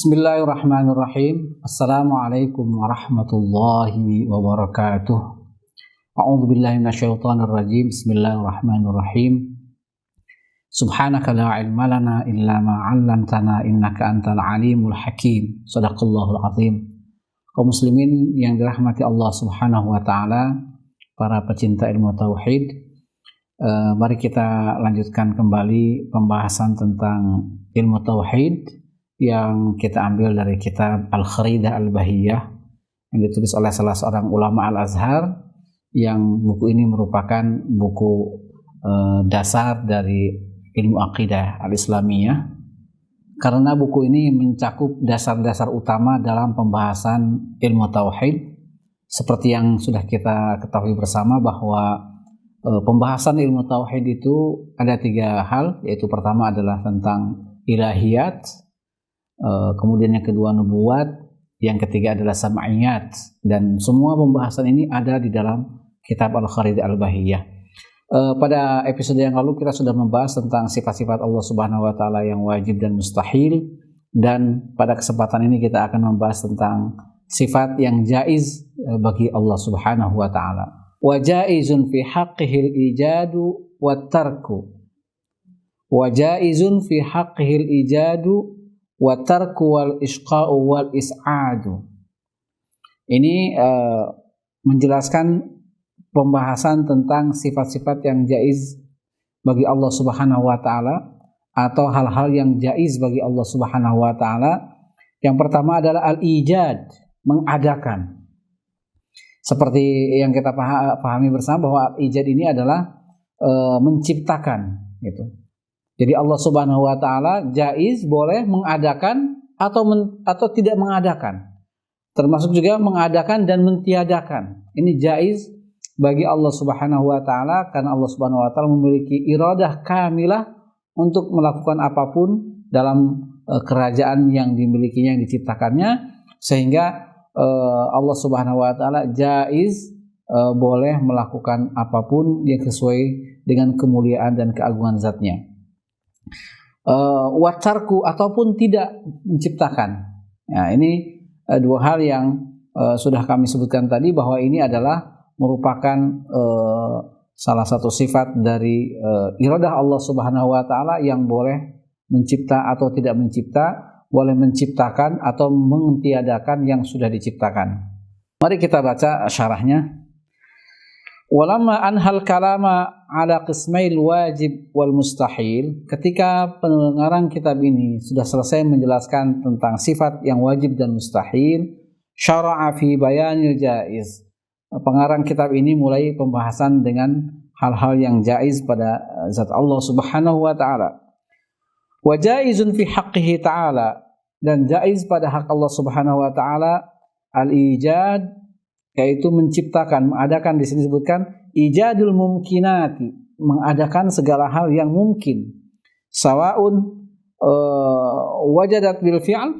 Bismillahirrahmanirrahim. Assalamualaikum warahmatullahi wabarakatuh. A'udzu billahi minasyaitonir rajim. Bismillahirrahmanirrahim. Subhanaka la ilma lana illa ma 'allamtana innaka antal alimul hakim. Shadaqallahul azim. Kaum muslimin yang dirahmati Allah Subhanahu wa taala, para pecinta ilmu tauhid, mari kita lanjutkan kembali pembahasan tentang ilmu tauhid yang kita ambil dari kitab Al-Kharidah Al-Bahiyah yang ditulis oleh salah seorang ulama Al-Azhar, yang buku ini merupakan buku dasar dari ilmu akidah Al-Islamiyah, karena buku ini mencakup dasar-dasar utama dalam pembahasan ilmu tauhid. Seperti yang sudah kita ketahui bersama bahwa pembahasan ilmu tauhid itu ada 3 hal, yaitu pertama adalah tentang ilahiyat, kemudian yang kedua nubuat, yang ketiga adalah sam'iyat, dan semua pembahasan ini ada di dalam kitab Al-Kharidah Al-Bahiyah. Pada episode yang lalu kita sudah membahas tentang sifat-sifat Allah Subhanahu wa taala yang wajib dan mustahil, dan pada kesempatan ini kita akan membahas tentang sifat yang jaiz bagi Allah Subhanahu wa taala. Wa jaizun fi haqqihil ijadu wat tarku. Wa jaizun fi haqqihil ijadu wa tarku wal isqa'u wal is'adu. Ini menjelaskan pembahasan tentang sifat-sifat yang jaiz bagi Allah Subhanahu wa taala, atau hal-hal yang jaiz bagi Allah Subhanahu wa taala. Yang pertama adalah al-ijad, mengadakan. Seperti yang kita pahami bersama bahwa al-ijad ini adalah menciptakan gitu. Jadi Allah Subhanahu wa taala jaiz boleh mengadakan atau tidak mengadakan. Termasuk juga mengadakan dan mentiadakan. Ini jaiz bagi Allah Subhanahu wa taala, karena Allah Subhanahu wa taala memiliki iradah kamilah untuk melakukan apapun dalam kerajaan yang dimilikinya, yang diciptakannya, sehingga Allah Subhanahu wa taala jaiz boleh melakukan apapun yang sesuai dengan kemuliaan dan keagungan zatnya. Watarku, ataupun tidak menciptakan. Nah, ini 2 hal yang sudah kami sebutkan tadi, bahwa ini adalah merupakan salah satu sifat dari iradah Allah Subhanahu wa taala, yang boleh mencipta atau tidak mencipta, boleh menciptakan atau mentiadakan yang sudah diciptakan. Mari kita baca syarahnya. Walamma anhal kalama ala qismail wajib wal mustahil. Ketika pengarang kitab ini sudah selesai menjelaskan tentang sifat yang wajib dan mustahil, syara'a fi bayanil jaiz. Pengarang kitab ini mulai pembahasan dengan hal-hal yang jaiz pada zat Allah Subhanahu wa taala. Wa jaizun fi haqqihi ta'ala, dan jaiz pada hak Allah Subhanahu wa taala al-ijad, yaitu menciptakan, mengadakan. Di sini disebutkan ijadul mumkinati, mengadakan segala hal yang mungkin. Sawaun wajadat bil fi'al,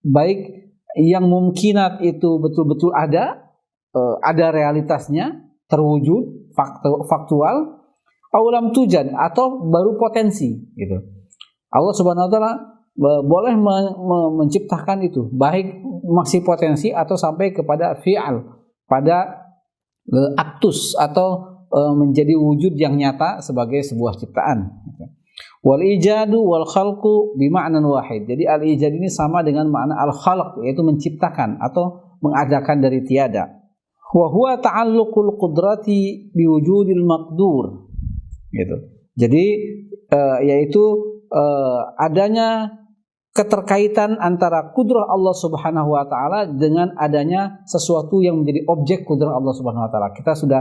baik yang mumkinat itu betul-betul ada realitasnya, terwujud, faktual, aw lam tujad, atau baru potensi gitu. Allah Subhanahu wa taala boleh menciptakan itu, baik masih potensi atau sampai kepada fi'al, pada aktus atau menjadi wujud yang nyata sebagai sebuah ciptaan. Wal ijadu wal khalqu bima'nan wahid. Jadi al ijad ini sama dengan makna al khalq, yaitu menciptakan atau mengadakan dari tiada. Wa huwa ta'alluqul qudrati biwujudil maqdur. Gitu. Jadi yaitu adanya keterkaitan antara kudrah Allah Subhanahu wa taala dengan adanya sesuatu yang menjadi objek kudrah Allah Subhanahu wa taala. Kita sudah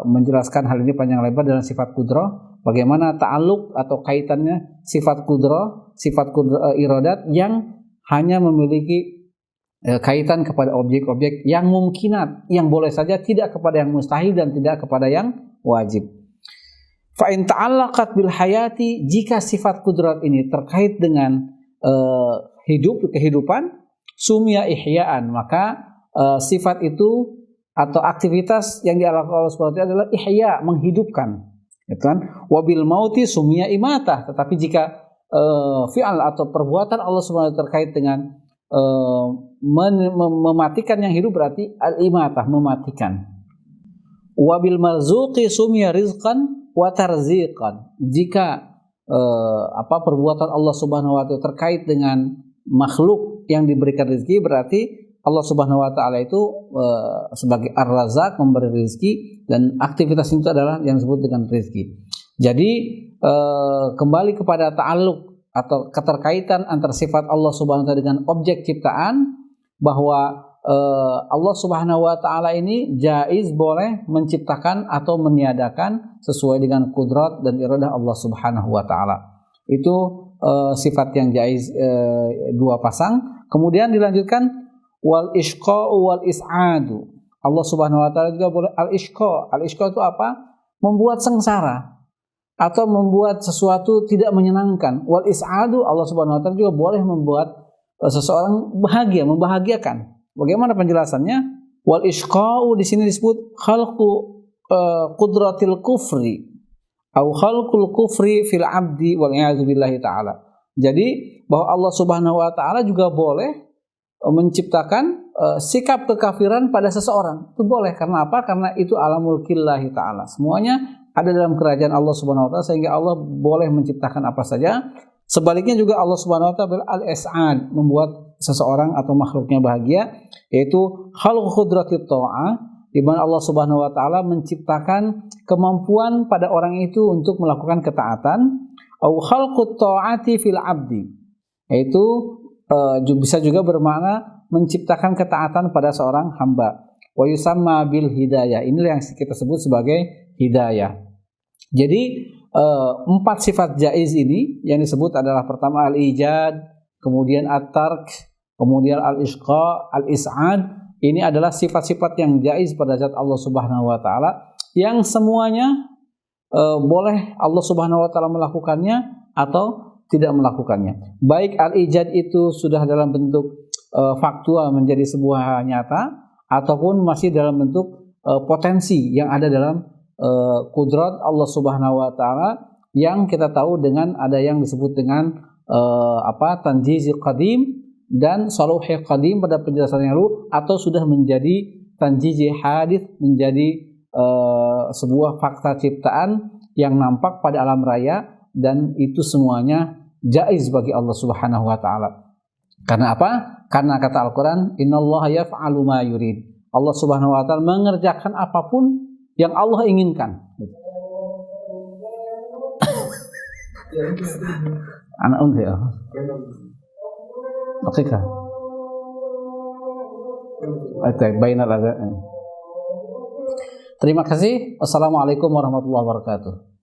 menjelaskan hal ini panjang lebar dalam sifat kudrah, bagaimana ta'alluq atau kaitannya sifat kudrah iradat yang hanya memiliki kaitan kepada objek-objek yang mungkinat, yang boleh saja, tidak kepada yang mustahil dan tidak kepada yang wajib. Fa in ta'allaqat bil hayati, jika sifat kudrat ini terkait dengan kehidupan, sumya ihya'an, maka sifat itu atau aktivitas yang dilakukan Allah Subhanahu wa taala adalah ihya, menghidupkan, gitu kan? Wabil mauti sumya imatah, tetapi jika fi'al atau perbuatan Allah Subhanahu wa ta'ala terkait dengan mematikan yang hidup berarti al-imatah, mematikan. Wabil marzuqi sumya rizqan wa tarziqan. Jika perbuatan Allah Subhanahu wa ta'ala terkait dengan makhluk yang diberikan rezeki, berarti Allah Subhanahu wa ta'ala itu sebagai Ar-Razzaq, memberi rezeki, dan aktivitas itu adalah yang disebut dengan rezeki. Jadi kembali kepada ta'alluq atau keterkaitan antara sifat Allah Subhanahu wa ta'ala dengan objek ciptaan, bahwa Allah Subhanahu wa ta'ala ini jaiz, boleh menciptakan atau meniadakan sesuai dengan kudrat dan iradah Allah Subhanahu wa ta'ala. Itu sifat yang jaiz, dua pasang. Kemudian dilanjutkan wal isqa'u wal is'adu. Allah Subhanahu wa ta'ala juga boleh al-isqa. Al-isqa itu apa? Membuat sengsara atau membuat sesuatu tidak menyenangkan. Wal is'adu, Allah Subhanahu wa ta'ala juga boleh membuat seseorang bahagia, membahagiakan. Bagaimana penjelasannya? Wal isqa'u di sini disebut khalqu qudratil kufri atau khalqul kufri fil 'abdi wal a'udzu billahi ta'ala. Jadi bahwa Allah Subhanahu wa ta'ala juga boleh menciptakan sikap kekafiran pada seseorang. Itu boleh, karena apa? Karena itu alamul killahi ta'ala. Semuanya ada dalam kerajaan Allah Subhanahu wa ta'ala, sehingga Allah boleh menciptakan apa saja. Sebaliknya juga Allah Subhanahu wa ta'ala al-is'ad, membuat seseorang atau makhluknya bahagia, yaitu khalqu qudratit ta'ah, di mana Allah Subhanahu wa ta'ala menciptakan kemampuan pada orang itu untuk melakukan ketaatan, au khalqut ta'ati fil 'abdi, yaitu bisa juga bermakna menciptakan ketaatan pada seorang hamba. Wa yusamma bil hidayah. Inilah yang kita sebut sebagai hidayah. Jadi 4 sifat jaiz ini yang disebut adalah pertama al-ijad, kemudian at-tark, kemudian al-isqa, al-is'ad. Ini adalah sifat-sifat yang jaiz pada zat Allah Subhanahu wa ta'ala, yang semuanya boleh Allah Subhanahu wa ta'ala melakukannya atau tidak melakukannya. Baik al-ijad itu sudah dalam bentuk faktual menjadi sebuah nyata, ataupun masih dalam bentuk potensi yang ada dalam kudrat Allah Subhanahu wa ta'ala, yang kita tahu dengan ada yang disebut dengan tanjizi qadim dan saluhi qadim pada penjelasan yang lalu, atau sudah menjadi tanjizi hadits, menjadi sebuah fakta ciptaan yang nampak pada alam raya, dan itu semuanya jaiz bagi Allah Subhanahu wa ta'ala. Karena apa? Karena kata Al-Quran, innallaha yaf'alu ma yurid. Allah Subhanahu wa ta'ala mengerjakan apapun yang Allah inginkan. Anak undi ya. Oke kah? Oke, bainal azan. Terima kasih. Wassalamualaikum warahmatullahi wabarakatuh.